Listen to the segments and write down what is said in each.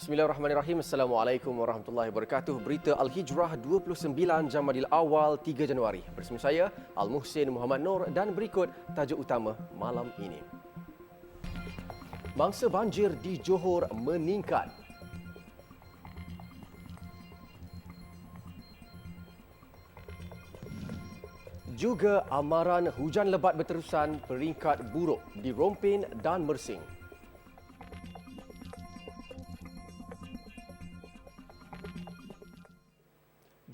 Bismillahirrahmanirrahim. Assalamualaikum warahmatullahi wabarakatuh. Berita Al-Hijrah 29 Jamadil Awal 3 Januari. Bersama saya Al-Muhsin Muhammad Nur dan berikut tajuk utama malam ini. Mangsa banjir di Johor meningkat. Juga amaran hujan lebat berterusan peringkat buruk di Rompin dan Mersing.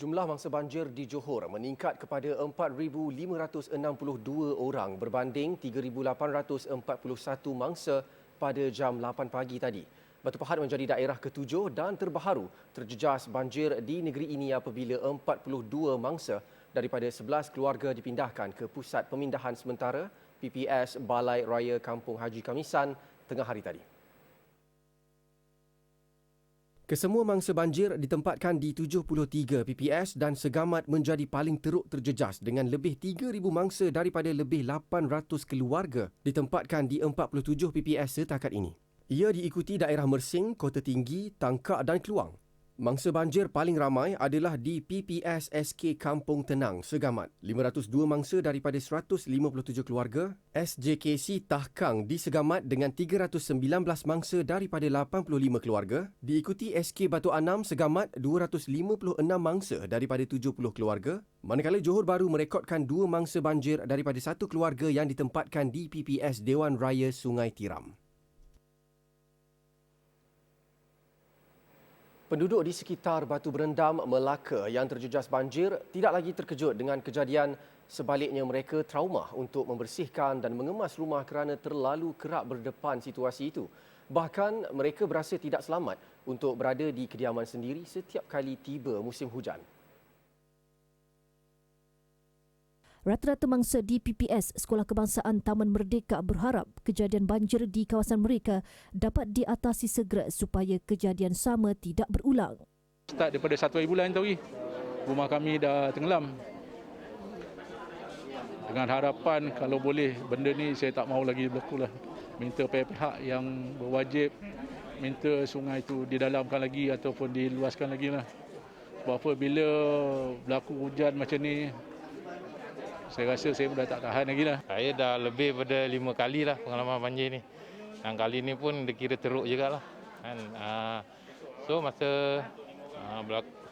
Jumlah mangsa banjir di Johor meningkat kepada 4,562 orang berbanding 3,841 mangsa pada jam 8 pagi tadi. Batu Pahat menjadi daerah ketujuh dan terbaharu terjejas banjir di negeri ini apabila 42 mangsa daripada 11 keluarga dipindahkan ke Pusat Pemindahan Sementara PPS Balai Raya Kampung Haji Kamisan tengah hari tadi. Kesemua mangsa banjir ditempatkan di 73 PPS dan segamat menjadi paling teruk terjejas dengan lebih 3,000 mangsa daripada lebih 800 keluarga ditempatkan di 47 PPS setakat ini. Ia diikuti daerah Mersing, Kota Tinggi, Tangkak dan Keluang. Mangsa banjir paling ramai adalah di PPS SK Kampung Tenang segamat 502 mangsa daripada 157 keluarga, SJKC Tahkang di segamat dengan 319 mangsa daripada 85 keluarga, diikuti SK Batu Anam segamat 256 mangsa daripada 70 keluarga, manakala Johor Bahru merekodkan 2 mangsa banjir daripada 1 keluarga yang ditempatkan di PPS Dewan Raya Sungai Tiram. Penduduk di sekitar Batu Berendam, Melaka yang terjejas banjir tidak lagi terkejut dengan kejadian, sebaliknya mereka trauma untuk membersihkan dan mengemas rumah kerana terlalu kerap berdepan situasi itu. Bahkan mereka berasa tidak selamat untuk berada di kediaman sendiri setiap kali tiba musim hujan. Rata-rata mangsa di PPS Sekolah Kebangsaan Taman Merdeka berharap kejadian banjir di kawasan mereka dapat diatasi segera supaya kejadian sama tidak berulang. Start daripada 1 bulan tadi, rumah kami dah tenggelam. Dengan harapan kalau boleh benda ni saya tak mahu lagi berlaku lah. Minta pihak-pihak yang berwajib minta sungai itu didalamkan lagi ataupun diluaskan lagi lah. Sebab apa bila berlaku hujan macam ni, saya rasa saya dah tak tahan lagi lah. Saya dah lebih pada 5 kali lah pengalaman banjir ni. Yang kali ni pun dikira teruk jugalah. Kan? So masa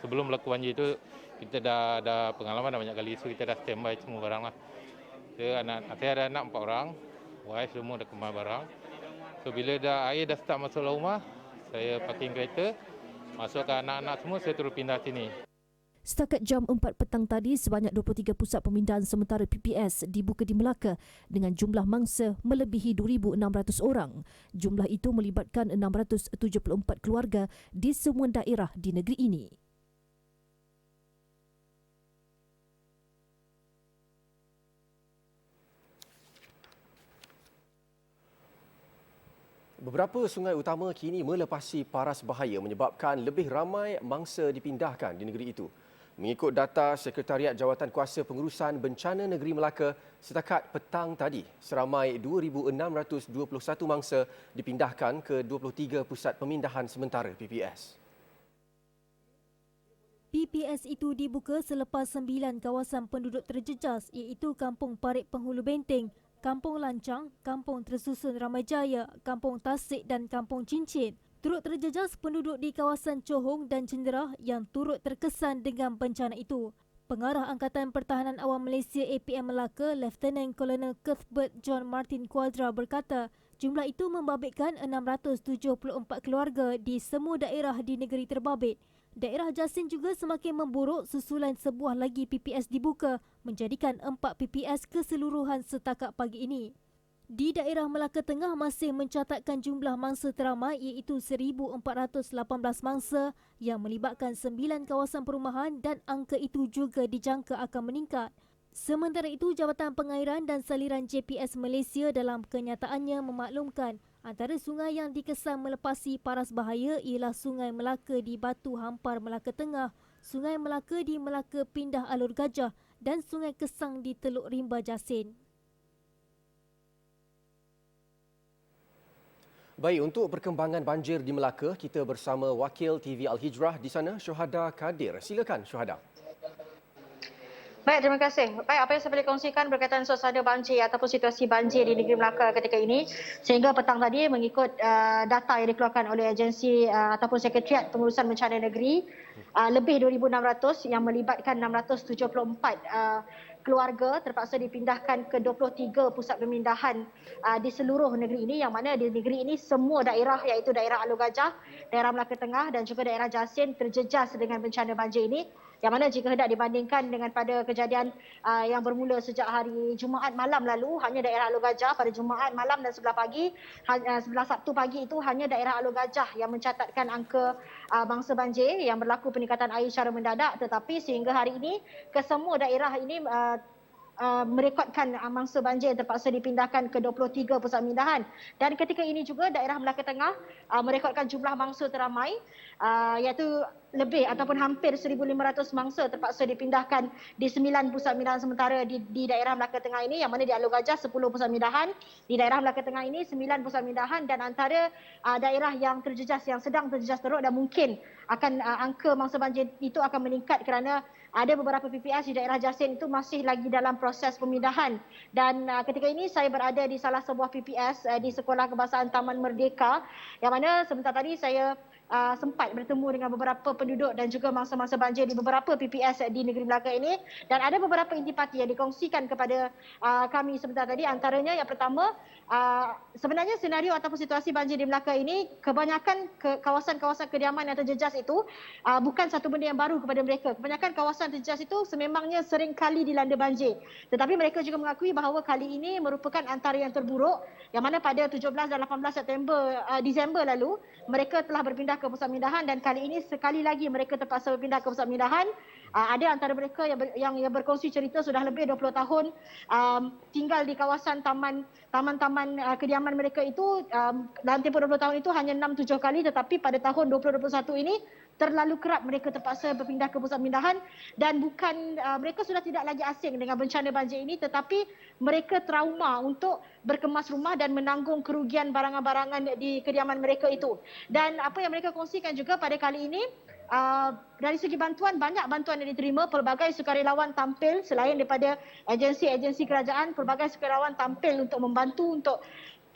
sebelum berlaku banjir tu, kita dah pengalaman dah banyak kali. So kita dah standby semua barang lah. Saya ada anak 4 orang. Wife semua dah kemas barang. So bila air dah start masuk dalam rumah, saya parking kereta. Masukkan anak-anak semua, saya terus pindah sini. Setakat jam 4 petang tadi, sebanyak 23 pusat pemindahan sementara PPS dibuka di Melaka dengan jumlah mangsa melebihi 2,600 orang. Jumlah itu melibatkan 674 keluarga di semua daerah di negeri ini. Beberapa sungai utama kini melepasi paras bahaya menyebabkan lebih ramai mangsa dipindahkan di negeri itu. Mengikut data Sekretariat Jawatan Kuasa Pengurusan Bencana Negeri Melaka, setakat petang tadi, seramai 2,621 mangsa dipindahkan ke 23 Pusat Pemindahan Sementara PPS. PPS itu dibuka selepas 9 kawasan penduduk terjejas iaitu Kampung Parit Penghulu Benteng, Kampung Lancang, Kampung Tersusun Ramajaya, Kampung Tasik dan Kampung Cincin. Turut terjejas penduduk di kawasan Johong dan Cenderah yang turut terkesan dengan bencana itu. Pengarah Angkatan Pertahanan Awam Malaysia APM Melaka, Lieutenant Colonel Cuthbert John Martin Quadra berkata, jumlah itu membabitkan 674 keluarga di semua daerah di negeri terbabit. Daerah Jasin juga semakin memburuk susulan sebuah lagi PPS dibuka, menjadikan 4 PPS keseluruhan setakat pagi ini. Di daerah Melaka Tengah masih mencatatkan jumlah mangsa teramai iaitu 1,418 mangsa yang melibatkan 9 kawasan perumahan dan angka itu juga dijangka akan meningkat. Sementara itu, Jabatan Pengairan dan Saliran JPS Malaysia dalam kenyataannya memaklumkan antara sungai yang dikesan melepasi paras bahaya ialah Sungai Melaka di Batu Hampar Melaka Tengah, Sungai Melaka di Melaka Pindah Alur Gajah dan Sungai Kesang di Teluk Rimba Jasin. Baik, untuk perkembangan banjir di Melaka, kita bersama wakil TV Al-Hijrah di sana, Syuhada Kadir. Silakan, Syuhada. Baik, terima kasih. Baik, apa yang saya boleh kongsikan berkaitan suasana banjir ataupun situasi banjir di negeri Melaka ketika ini. Sehingga petang tadi mengikut data yang dikeluarkan oleh agensi ataupun Sekretariat Pengurusan Bencana Negeri, lebih 2,600 yang melibatkan 674 keluarga terpaksa dipindahkan ke 23 pusat pemindahan di seluruh negeri ini, yang mana di negeri ini semua daerah iaitu daerah Alor Gajah, daerah Melaka Tengah dan juga daerah Jasin terjejas dengan bencana banjir ini. Yang mana jika hendak dibandingkan dengan pada kejadian yang bermula sejak hari Jumaat malam lalu, hanya daerah Alor Gajah pada Jumaat malam dan sebelah Sabtu pagi itu hanya daerah Alor Gajah yang mencatatkan angka mangsa banjir yang berlaku peningkatan air secara mendadak, tetapi sehingga hari ini kesemua daerah ini merekodkan mangsa banjir yang terpaksa dipindahkan ke 23 pusat pemindahan. Dan ketika ini juga daerah Melaka Tengah merekodkan jumlah mangsa teramai iaitu lebih ataupun hampir 1,500 mangsa terpaksa dipindahkan di 9 pusat pemindahan sementara di daerah Melaka Tengah ini, yang mana di Alor Gajah 10 pusat pemindahan, di daerah Melaka Tengah ini 9 pusat pemindahan, dan antara daerah yang terjejas, yang sedang terjejas teruk dan mungkin akan angka mangsa banjir itu akan meningkat kerana ada beberapa PPS di daerah Jasin itu masih lagi dalam proses pemindahan. Dan ketika ini saya berada di salah sebuah PPS di Sekolah Kebangsaan Taman Merdeka, yang mana sebentar tadi saya sempat bertemu dengan beberapa penduduk dan juga mangsa-mangsa banjir di beberapa PPS di negeri Melaka ini, dan ada beberapa intipati yang dikongsikan kepada kami sebentar tadi. Antaranya yang pertama, sebenarnya senario ataupun situasi banjir di Melaka ini, kebanyakan kawasan-kawasan kediaman yang terjejas itu bukan satu benda yang baru kepada mereka. Kebanyakan kawasan terjejas itu sememangnya sering kali dilanda banjir, tetapi mereka juga mengakui bahawa kali ini merupakan antara yang terburuk, yang mana pada 17 dan 18 Disember lalu mereka telah berpindah ke pusat pemindahan, dan kali ini sekali lagi mereka terpaksa berpindah ke pusat pemindahan. Ada antara mereka yang berkongsi cerita sudah lebih 20 tahun tinggal di kawasan taman-taman kediaman mereka itu. Dalam tempoh 20 tahun itu hanya 6-7 kali, tetapi pada tahun 2021 ini terlalu kerap mereka terpaksa berpindah ke pusat pemindahan, dan bukan mereka sudah tidak lagi asing dengan bencana banjir ini, tetapi mereka trauma untuk berkemas rumah dan menanggung kerugian barangan-barangan di kediaman mereka itu. Dan apa yang mereka kongsikan juga pada kali ini, dari segi bantuan, banyak bantuan yang diterima. Pelbagai sukarelawan tampil selain daripada agensi-agensi kerajaan, pelbagai sukarelawan tampil untuk membantu untuk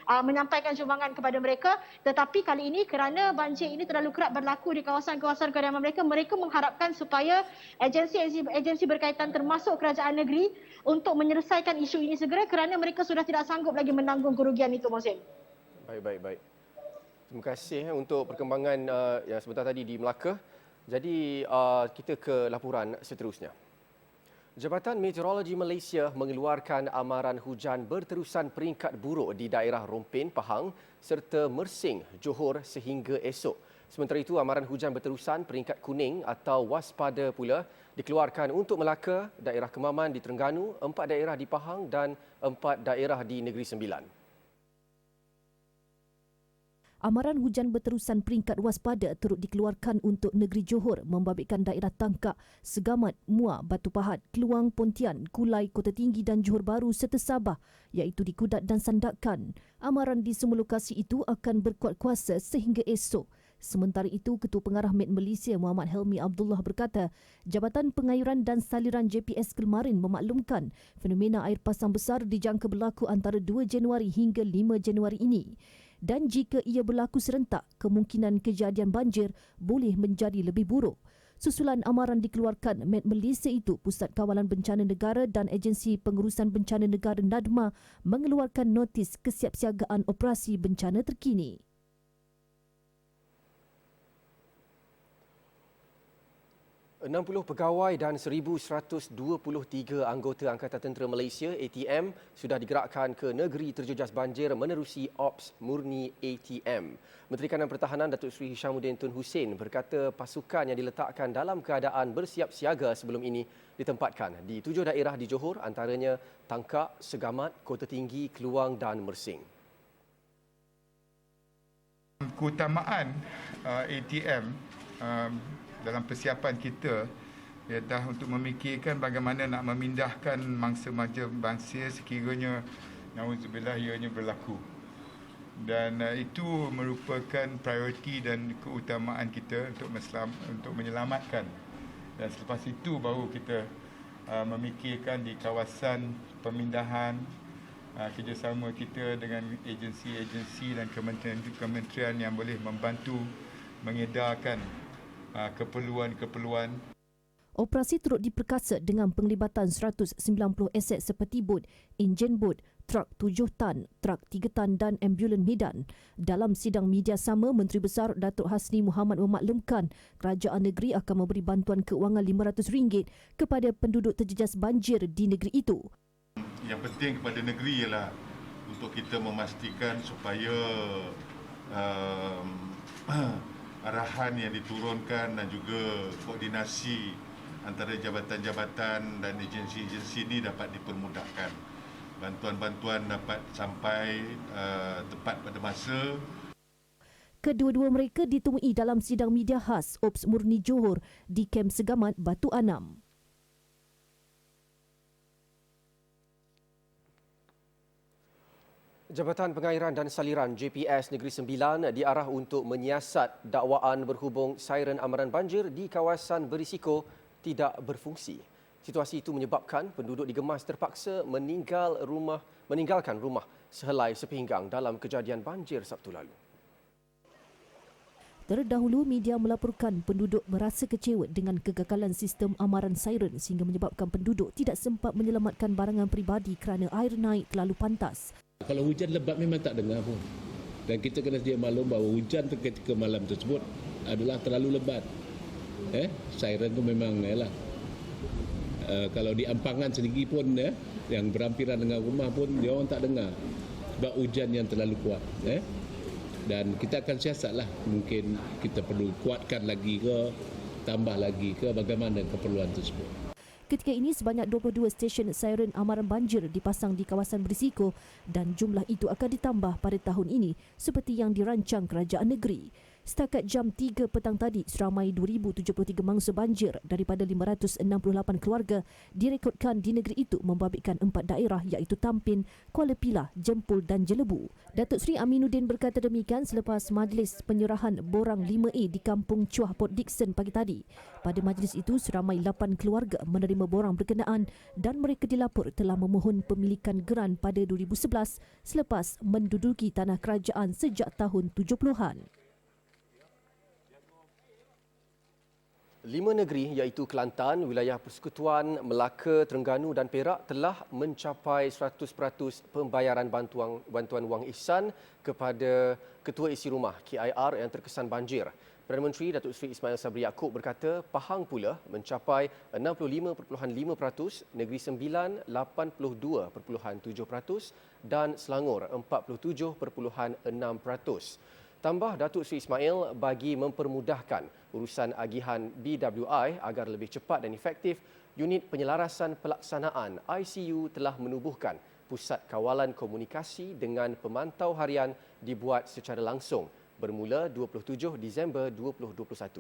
menyampaikan sumbangan kepada mereka. Tetapi kali ini kerana banjir ini terlalu kerap berlaku di kawasan-kawasan kediaman mereka, mereka mengharapkan supaya agensi berkaitan termasuk kerajaan negeri untuk menyelesaikan isu ini segera, kerana mereka sudah tidak sanggup lagi menanggung kerugian itu, Mohsin. Baik. Terima kasih untuk perkembangan yang sebentar tadi di Melaka. Jadi kita ke laporan seterusnya. Jabatan Meteorologi Malaysia mengeluarkan amaran hujan berterusan peringkat buruk di daerah Rompin, Pahang serta Mersing, Johor sehingga esok. Sementara itu, amaran hujan berterusan peringkat kuning atau waspada pula dikeluarkan untuk Melaka, daerah Kemaman di Terengganu, 4 daerah di Pahang dan 4 daerah di Negeri Sembilan. Amaran hujan berterusan peringkat waspada turut dikeluarkan untuk negeri Johor membabitkan daerah Tangkak, Segamat, Muar, Batu Pahat, Keluang, Pontian, Kulai, Kota Tinggi dan Johor Bahru serta Sabah iaitu di Kudat dan Sandakan. Amaran di semua lokasi itu akan berkuat kuasa sehingga esok. Sementara itu, Ketua Pengarah Met Malaysia Muhammad Helmi Abdullah berkata, Jabatan Pengairan dan Saliran JPS Kelmarin memaklumkan fenomena air pasang besar dijangka berlaku antara 2 Januari hingga 5 Januari ini. Dan jika ia berlaku serentak, kemungkinan kejadian banjir boleh menjadi lebih buruk. Susulan amaran dikeluarkan Met Malaysia itu, Pusat Kawalan Bencana Negara dan Agensi Pengurusan Bencana Negara NADMA mengeluarkan notis kesiapsiagaan operasi bencana terkini. 60 pegawai dan 1,123 anggota Angkatan Tentera Malaysia ATM sudah digerakkan ke negeri terjejas banjir menerusi Ops Murni ATM. Menteri Kanan Pertahanan Datuk Seri Hishamuddin Tun Hussein berkata pasukan yang diletakkan dalam keadaan bersiap siaga sebelum ini ditempatkan di 7 daerah di Johor, antaranya Tangkak, Segamat, Kota Tinggi, Keluang dan Mersing. Keutamaan ATM dalam persiapan kita ialah untuk memikirkan bagaimana nak memindahkan mangsa-mangsa banjir sekiranya nauzubillah ianya berlaku. Dan itu merupakan prioriti dan keutamaan kita untuk menyelamatkan. Dan selepas itu baru kita memikirkan di kawasan pemindahan, kerjasama kita dengan agensi-agensi dan kementerian yang boleh membantu mengedarkan keperluan-keperluan. Operasi turut diperkasa dengan penglibatan 190 aset seperti bot, enjin bot, truk 7 tan, truk 3 tan dan ambulan medan. Dalam sidang media sama, Menteri Besar Datuk Hasni Mohamad memaklumkan kerajaan negeri akan memberi bantuan keuangan RM500 kepada penduduk terjejas banjir di negeri itu. Yang penting kepada negeri ialah untuk kita memastikan supaya arahan yang diturunkan dan juga koordinasi antara jabatan-jabatan dan agensi-agensi ini dapat dipermudahkan. Bantuan-bantuan dapat sampai tepat pada masa. Kedua-dua mereka ditemui dalam sidang media khas Ops Murni Johor di Kem Segamat, Batu Anam. Jabatan Pengairan dan Saliran JPS Negeri Sembilan diarah untuk menyiasat dakwaan berhubung siren amaran banjir di kawasan berisiko tidak berfungsi. Situasi itu menyebabkan penduduk di Gemas terpaksa meninggalkan rumah sehelai sepinggang dalam kejadian banjir Sabtu lalu. Terdahulu, media melaporkan penduduk merasa kecewa dengan kegagalan sistem amaran siren sehingga menyebabkan penduduk tidak sempat menyelamatkan barangan peribadi kerana air naik terlalu pantas. Kalau hujan lebat memang tak dengar pun. Dan kita kena sedia maklum bahawa hujan ketika malam tersebut adalah terlalu lebat. Siren tu memang kalau di Ampangan sendiri pun yang berhampiran dengan rumah pun dia orang tak dengar sebab hujan yang terlalu kuat. Dan kita akan siasatlah, mungkin kita perlu kuatkan lagi ke, tambah lagi ke, bagaimana keperluan tersebut. Ketika ini, sebanyak 22 stesen siren amaran banjir dipasang di kawasan berisiko dan jumlah itu akan ditambah pada tahun ini seperti yang dirancang kerajaan negeri. Setakat jam 3 petang tadi, seramai 2,073 mangsa banjir daripada 568 keluarga direkodkan di negeri itu membabitkan 4 daerah iaitu Tampin, Kuala Pilah, Jempol dan Jelebu. Datuk Seri Aminuddin berkata demikian selepas majlis penyerahan borang 5A di Kampung Chuah, Port Dickson pagi tadi. Pada majlis itu, seramai 8 keluarga menerima borang berkenaan dan mereka dilapor telah memohon pemilikan geran pada 2011 selepas menduduki tanah kerajaan sejak tahun 70-an. 5 negeri iaitu Kelantan, Wilayah Persekutuan, Melaka, Terengganu dan Perak telah mencapai 100% pembayaran bantuan wang ihsan kepada Ketua Isi Rumah KIR yang terkesan banjir. Perdana Menteri Datuk Seri Ismail Sabri Yaakob berkata Pahang pula mencapai 65.5%, Negeri Sembilan 82.7% dan Selangor 47.6%. Tambah Datuk Seri Ismail, bagi mempermudahkan urusan agihan BWI agar lebih cepat dan efektif, Unit Penyelarasan Pelaksanaan ICU telah menubuhkan Pusat Kawalan Komunikasi dengan pemantau harian dibuat secara langsung bermula 27 Disember 2021.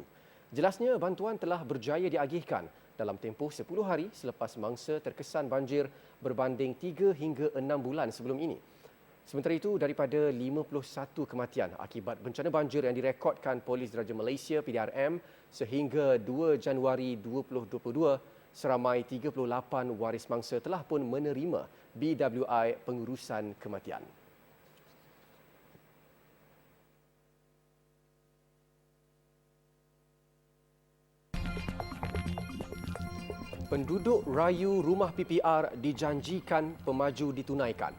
Jelasnya, bantuan telah berjaya diagihkan dalam tempoh 10 hari selepas mangsa terkesan banjir berbanding 3 hingga 6 bulan sebelum ini. Sementara itu, daripada 51 kematian akibat bencana banjir yang direkodkan Polis Diraja Malaysia PDRM sehingga 2 Januari 2022, seramai 38 waris mangsa telah pun menerima BWI pengurusan kematian. Penduduk rayu rumah PPR dijanjikan pemaju ditunaikan.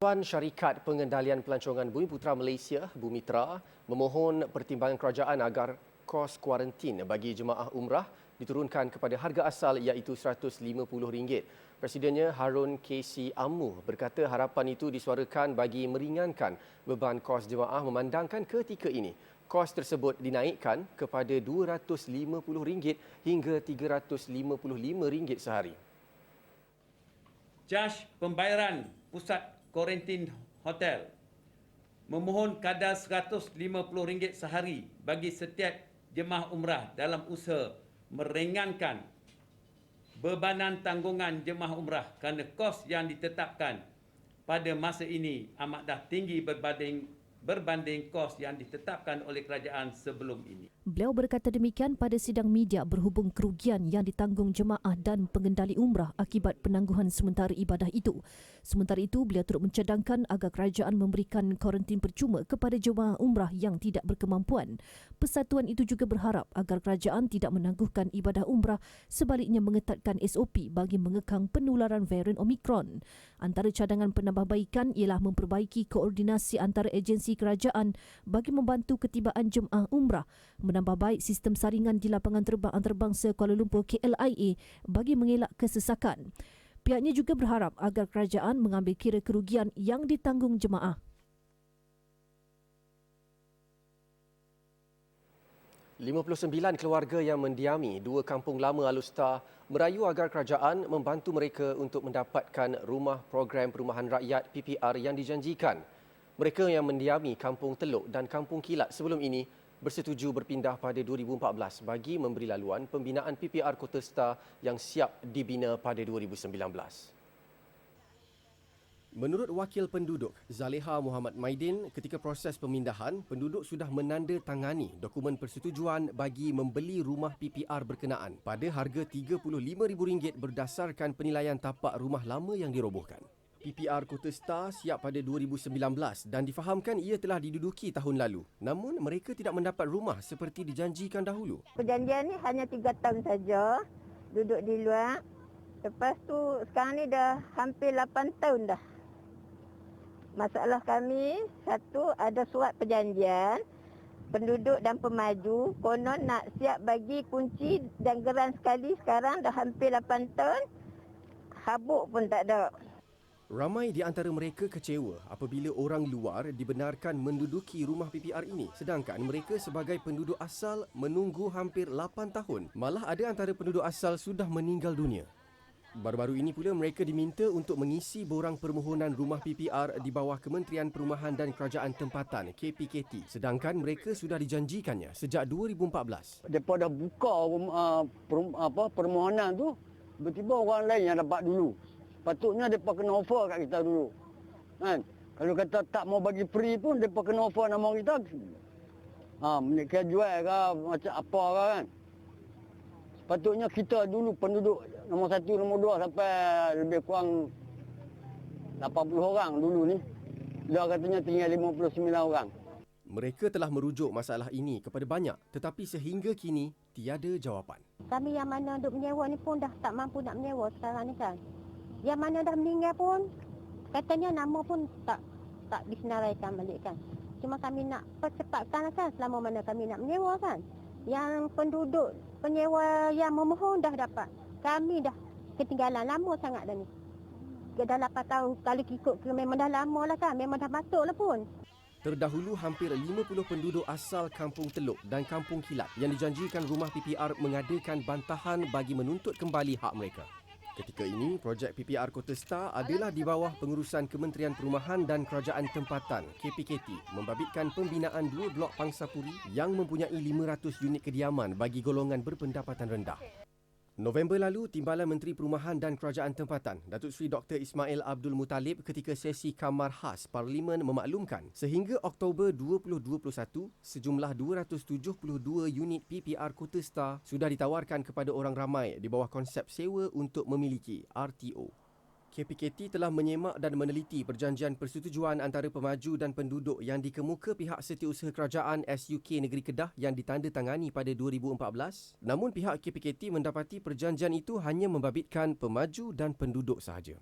Dewan Syarikat Pengendalian Pelancongan Bumiputera Malaysia, Bumiputera, memohon pertimbangan kerajaan agar kos kuarantin bagi jemaah umrah diturunkan kepada harga asal iaitu RM150. Presidennya Harun KC Amu berkata harapan itu disuarakan bagi meringankan beban kos jemaah memandangkan ketika ini kos tersebut dinaikkan kepada RM250 hingga RM355 sehari. Jas pembayaran pusat kuarantin hotel memohon kadar RM150 sehari bagi setiap jemaah umrah dalam usaha meringankan bebanan tanggungan jemaah umrah kerana kos yang ditetapkan pada masa ini amat dah tinggi berbanding kos yang ditetapkan oleh kerajaan sebelum ini. Beliau berkata demikian pada sidang media berhubung kerugian yang ditanggung jemaah dan pengendali umrah akibat penangguhan sementara ibadah itu. Sementara itu, beliau turut mencadangkan agar kerajaan memberikan kuarantin percuma kepada jemaah umrah yang tidak berkemampuan. Persatuan itu juga berharap agar kerajaan tidak menangguhkan ibadah umrah, sebaliknya mengetatkan SOP bagi mengekang penularan varian Omicron. Antara cadangan penambahbaikan ialah memperbaiki koordinasi antara agensi kerajaan bagi membantu ketibaan jemaah umrah, menambah baik sistem saringan di lapangan terbang antarabangsa Kuala Lumpur KLIA bagi mengelak kesesakan. Pihaknya juga berharap agar kerajaan mengambil kira kerugian yang ditanggung jemaah. $59 keluarga yang mendiami 2 kampung lama Alustar merayu agar kerajaan membantu mereka untuk mendapatkan rumah program perumahan rakyat PPR yang dijanjikan. Mereka yang mendiami Kampung Teluk dan Kampung Kilat sebelum ini bersetuju berpindah pada 2014 bagi memberi laluan pembinaan PPR Kota Star yang siap dibina pada 2019. Menurut Wakil Penduduk Zaleha Muhammad Maidin, ketika proses pemindahan, penduduk sudah menandatangani dokumen persetujuan bagi membeli rumah PPR berkenaan pada harga RM35,000 berdasarkan penilaian tapak rumah lama yang dirobohkan. PPR Kota Star siap pada 2019 dan difahamkan ia telah diduduki tahun lalu. Namun mereka tidak mendapat rumah seperti dijanjikan dahulu. Perjanjian ni hanya 3 tahun saja duduk di luar. Lepas tu sekarang ni dah hampir 8 tahun dah. Masalah kami, satu ada surat perjanjian, penduduk dan pemaju, konon nak siap bagi kunci dan geran sekali, sekarang dah hampir 8 tahun, habuk pun tak ada. Ramai di antara mereka kecewa apabila orang luar dibenarkan menduduki rumah PPR ini, sedangkan mereka sebagai penduduk asal menunggu hampir 8 tahun. Malah ada antara penduduk asal sudah meninggal dunia. Baru-baru ini pula mereka diminta untuk mengisi borang permohonan rumah PPR di bawah Kementerian Perumahan dan Kerajaan Tempatan KPKT, sedangkan mereka sudah dijanjikannya sejak 2014. Daripada buka permohonan tu, tiba-tiba orang lain yang dapat dulu. Patutnya mereka kena offer kat kita dulu. Kan? Kalau kata tak mau bagi free pun, mereka kena offer nama kita. Mereka jual ke macam apa ke kan. Patutnya kita dulu penduduk nombor 1, nombor 2 sampai lebih kurang 80 orang dulu ni. Dah katanya tinggal 59 orang. Mereka telah merujuk masalah ini kepada banyak, tetapi sehingga kini tiada jawapan. Kami yang mana duduk menyewa ni pun dah tak mampu nak menyewa sekarang ni kan. Yang mana dah meninggal pun katanya nama pun tak disenaraikan balik kan. Cuma kami nak percepatkan kan selama mana kami nak menyewa kan. Yang penduduk penyewa yang memohon dah dapat. Kami dah ketinggalan lama sangat dah ni. Dah 8 tahun kalau ikut memang dah lama lah kan. Memang dah masuk lah pun. Terdahulu hampir 50 penduduk asal Kampung Teluk dan Kampung Kilat yang dijanjikan rumah PPR mengadakan bantahan bagi menuntut kembali hak mereka. Ketika ini, projek PPR Kota Star adalah di bawah pengurusan Kementerian Perumahan dan Kerajaan Tempatan KPKT membabitkan pembinaan 2 blok pangsapuri yang mempunyai 500 unit kediaman bagi golongan berpendapatan rendah. November lalu, Timbalan Menteri Perumahan dan Kerajaan Tempatan, Datuk Seri Dr. Ismail Abdul Muttalib ketika sesi Kamar Khas Parlimen memaklumkan sehingga Oktober 2021, sejumlah 272 unit PPR Kota Star sudah ditawarkan kepada orang ramai di bawah konsep sewa untuk memiliki RTO. KPKT telah menyemak dan meneliti perjanjian persetujuan antara pemaju dan penduduk yang dikemuka pihak Setiausaha Kerajaan SUK Negeri Kedah yang ditandatangani pada 2014. Namun pihak KPKT mendapati perjanjian itu hanya membabitkan pemaju dan penduduk sahaja.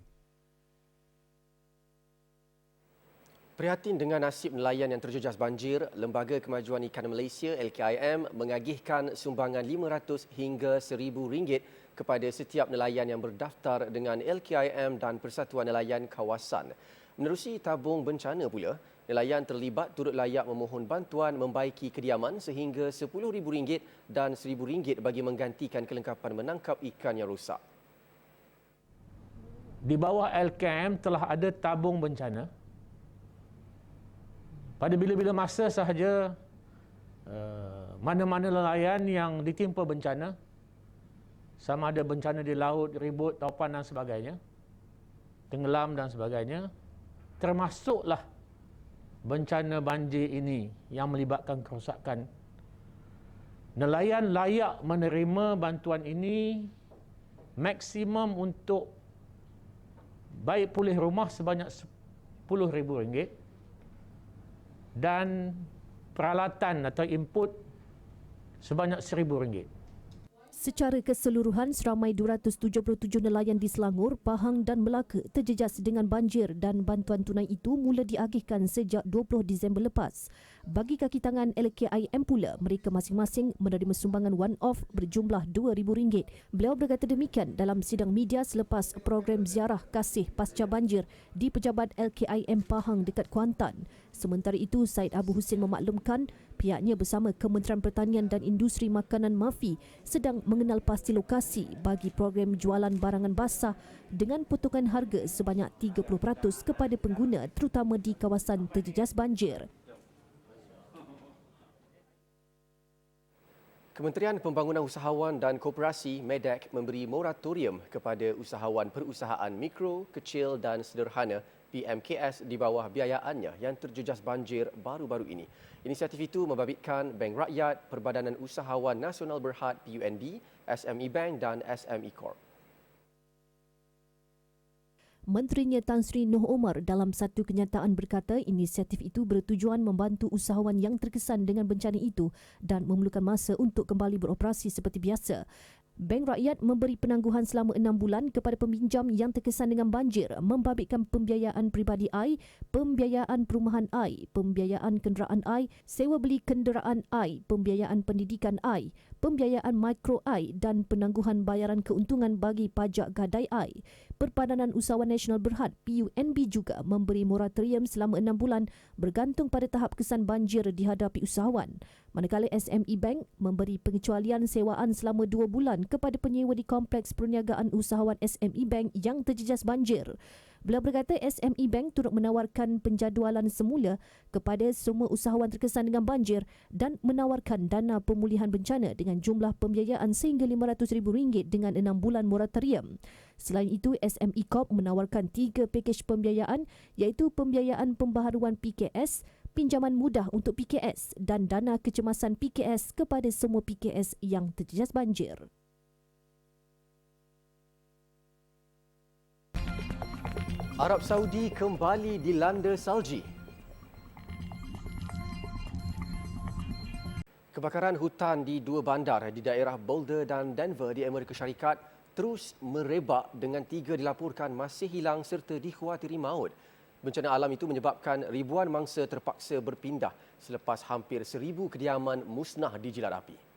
Prihatin dengan nasib nelayan yang terjejas banjir, Lembaga Kemajuan Ikan Malaysia LKIM mengagihkan sumbangan RM500 hingga RM1,000 kepada setiap nelayan yang berdaftar dengan LKIM dan Persatuan Nelayan Kawasan. Menerusi tabung bencana pula, nelayan terlibat turut layak memohon bantuan membaiki kediaman sehingga RM10,000 dan RM1,000 bagi menggantikan kelengkapan menangkap ikan yang rosak. Di bawah LKIM telah ada tabung bencana. Pada bila-bila masa sahaja mana-mana nelayan yang ditimpa bencana, sama ada bencana di laut, ribut, taupan dan sebagainya, tenggelam dan sebagainya, termasuklah bencana banjir ini yang melibatkan kerosakan. Nelayan layak menerima bantuan ini maksimum untuk baik pulih rumah sebanyak RM10,000 dan peralatan atau input sebanyak RM1,000. Secara keseluruhan, seramai 277 nelayan di Selangor, Pahang dan Melaka terjejas dengan banjir dan bantuan tunai itu mula diagihkan sejak 20 Disember lepas. Bagi kaki tangan LKIM pula, mereka masing-masing menerima sumbangan one-off berjumlah RM2,000. Beliau berkata demikian dalam sidang media selepas program ziarah kasih pasca banjir di pejabat LKIM Pahang dekat Kuantan. Sementara itu, Syed Abu Husin memaklumkan pihaknya bersama Kementerian Pertanian dan Industri Makanan MAFI sedang mengenal pasti lokasi bagi program jualan barangan basah dengan potongan harga sebanyak 30% kepada pengguna terutama di kawasan terjejas banjir. Kementerian Pembangunan Usahawan dan Koperasi MEDEK memberi moratorium kepada usahawan perusahaan mikro, kecil dan sederhana PMKS di bawah biayaannya yang terjejas banjir baru-baru ini. Inisiatif itu membabitkan Bank Rakyat, Perbadanan Usahawan Nasional Berhad PUNB, SME Bank dan SME Corp. Menterinya Tan Sri Noh Omar dalam satu kenyataan berkata inisiatif itu bertujuan membantu usahawan yang terkesan dengan bencana itu dan memerlukan masa untuk kembali beroperasi seperti biasa. Bank Rakyat memberi penangguhan selama 6 bulan kepada peminjam yang terkesan dengan banjir, membabitkan pembiayaan peribadi AI, pembiayaan perumahan AI, pembiayaan kenderaan AI, sewa beli kenderaan AI, pembiayaan pendidikan AI, pembiayaan mikro AI dan penangguhan bayaran keuntungan bagi pajak gadai AI. Perbadanan Usahawan Nasional Berhad PUNB juga memberi moratorium selama 6 bulan bergantung pada tahap kesan banjir dihadapi usahawan. Manakala SME Bank memberi pengecualian sewaan selama 2 bulan kepada penyewa di Kompleks Perniagaan Usahawan SME Bank yang terjejas banjir. Beliau berkata SME Bank turut menawarkan penjadualan semula kepada semua usahawan terkesan dengan banjir dan menawarkan dana pemulihan bencana dengan jumlah pembiayaan sehingga RM500,000 dengan 6 bulan moratorium. Selain itu, SME Corp menawarkan 3 pakej pembiayaan iaitu pembiayaan pembaharuan PKS, pinjaman mudah untuk PKS dan dana kecemasan PKS kepada semua PKS yang terjejas banjir. Arab Saudi kembali dilanda salji. Kebakaran hutan di 2 bandar di daerah Boulder dan Denver di Amerika Syarikat terus merebak dengan 3 dilaporkan masih hilang serta dikhawatiri maut. Bencana alam itu menyebabkan ribuan mangsa terpaksa berpindah selepas hampir 1,000 kediaman musnah dijilat api.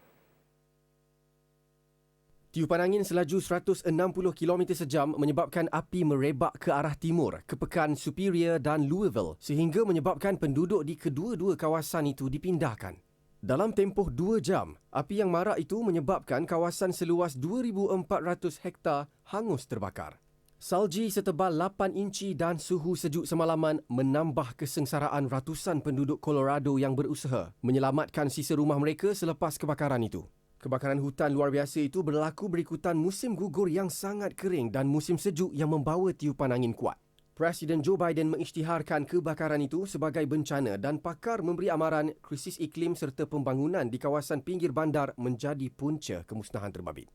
Tiupan angin selaju 160 km sejam menyebabkan api merebak ke arah timur, ke Pekan Superior dan Louisville sehingga menyebabkan penduduk di kedua-dua kawasan itu dipindahkan. Dalam tempoh 2 jam, api yang marak itu menyebabkan kawasan seluas 2,400 hektar hangus terbakar. Salji setebal 8 inci dan suhu sejuk semalaman menambah kesengsaraan ratusan penduduk Colorado yang berusaha menyelamatkan sisa rumah mereka selepas kebakaran itu. Kebakaran hutan luar biasa itu berlaku berikutan musim gugur yang sangat kering dan musim sejuk yang membawa tiupan angin kuat. Presiden Joe Biden mengisytiharkan kebakaran itu sebagai bencana dan pakar memberi amaran krisis iklim serta pembangunan di kawasan pinggir bandar menjadi punca kemusnahan terbabit.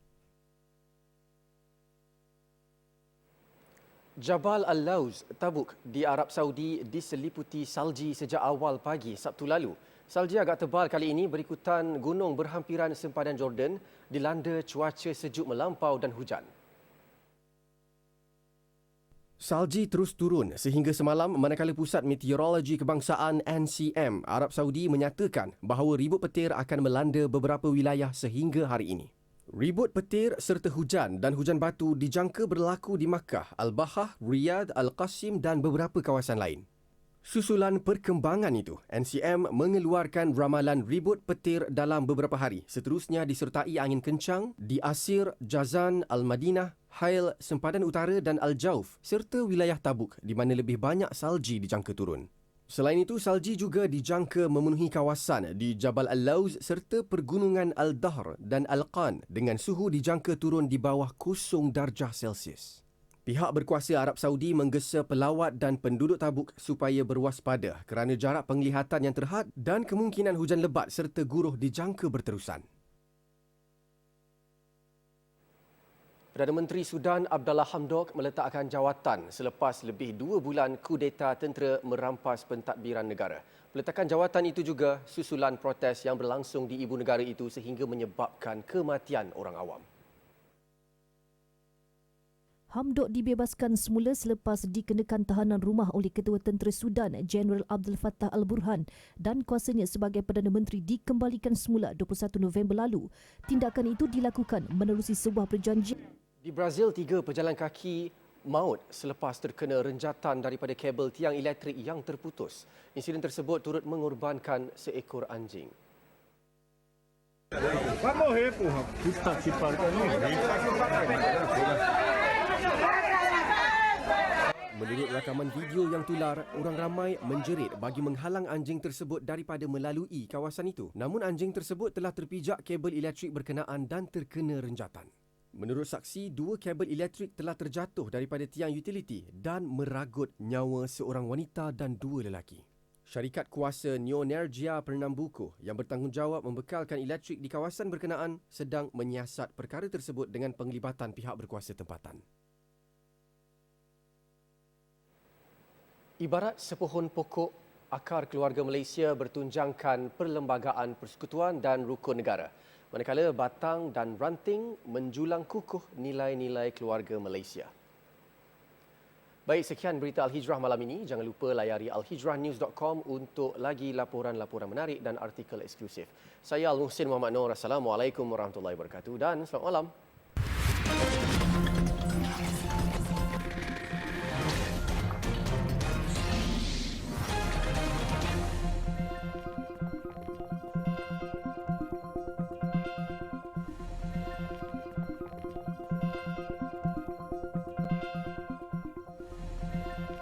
Jabal Al-Lawz, Tabuk di Arab Saudi diseliputi salji sejak awal pagi Sabtu lalu. Salji agak tebal kali ini berikutan gunung berhampiran sempadan Jordan dilanda cuaca sejuk melampau dan hujan. Salji terus turun sehingga semalam manakala Pusat Meteorologi Kebangsaan NCM Arab Saudi menyatakan bahawa ribut petir akan melanda beberapa wilayah sehingga hari ini. Ribut petir serta hujan dan hujan batu dijangka berlaku di Makkah, Al-Bahah, Riyadh, Al-Qasim dan beberapa kawasan lain. Susulan perkembangan itu, NCM mengeluarkan ramalan ribut petir dalam beberapa hari. Seterusnya disertai angin kencang di Asir, Jazan, Al-Madinah, Hail, Sempadan Utara dan Al-Jauf serta wilayah Tabuk di mana lebih banyak salji dijangka turun. Selain itu, salji juga dijangka memenuhi kawasan di Jabal Al-Lawz serta pergunungan Al-Dahr dan Al-Qan dengan suhu dijangka turun di bawah 0 darjah Celsius. Pihak berkuasa Arab Saudi menggesa pelawat dan penduduk Tabuk supaya berwaspada kerana jarak penglihatan yang terhad dan kemungkinan hujan lebat serta guruh dijangka berterusan. Perdana Menteri Sudan Abdallah Hamdok meletakkan jawatan selepas lebih 2 bulan kudeta tentera merampas pentadbiran negara. Peletakan jawatan itu juga susulan protes yang berlangsung di ibu negara itu sehingga menyebabkan kematian orang awam. Hamdok dibebaskan semula selepas dikenakan tahanan rumah oleh Ketua Tentera Sudan, Jeneral Abdul Fattah Al-Burhan dan kuasanya sebagai Perdana Menteri dikembalikan semula 21 November lalu. Tindakan itu dilakukan menerusi sebuah perjanjian. Di Brazil, 3 pejalan kaki maut selepas terkena renjatan daripada kabel tiang elektrik yang terputus. Insiden tersebut turut mengorbankan seekor anjing. Menurut rakaman video yang tular, orang ramai menjerit bagi menghalang anjing tersebut daripada melalui kawasan itu. Namun anjing tersebut telah terpijak kabel elektrik berkenaan dan terkena renjatan. Menurut saksi, 2 kabel elektrik telah terjatuh daripada tiang utiliti dan meragut nyawa seorang wanita dan 2 lelaki. Syarikat kuasa Neonergia Pernambuco yang bertanggungjawab membekalkan elektrik di kawasan berkenaan sedang menyiasat perkara tersebut dengan penglibatan pihak berkuasa tempatan. Ibarat sepohon pokok, akar keluarga Malaysia bertunjangkan perlembagaan persekutuan dan rukun negara. Manakala batang dan ranting menjulang kukuh nilai-nilai keluarga Malaysia. Baik, sekian berita Al-Hijrah malam ini. Jangan lupa layari alhijrahnews.com untuk lagi laporan-laporan menarik dan artikel eksklusif. Saya Al-Muhsin Muhammad Noor. Assalamualaikum warahmatullahi wabarakatuh dan selamat malam.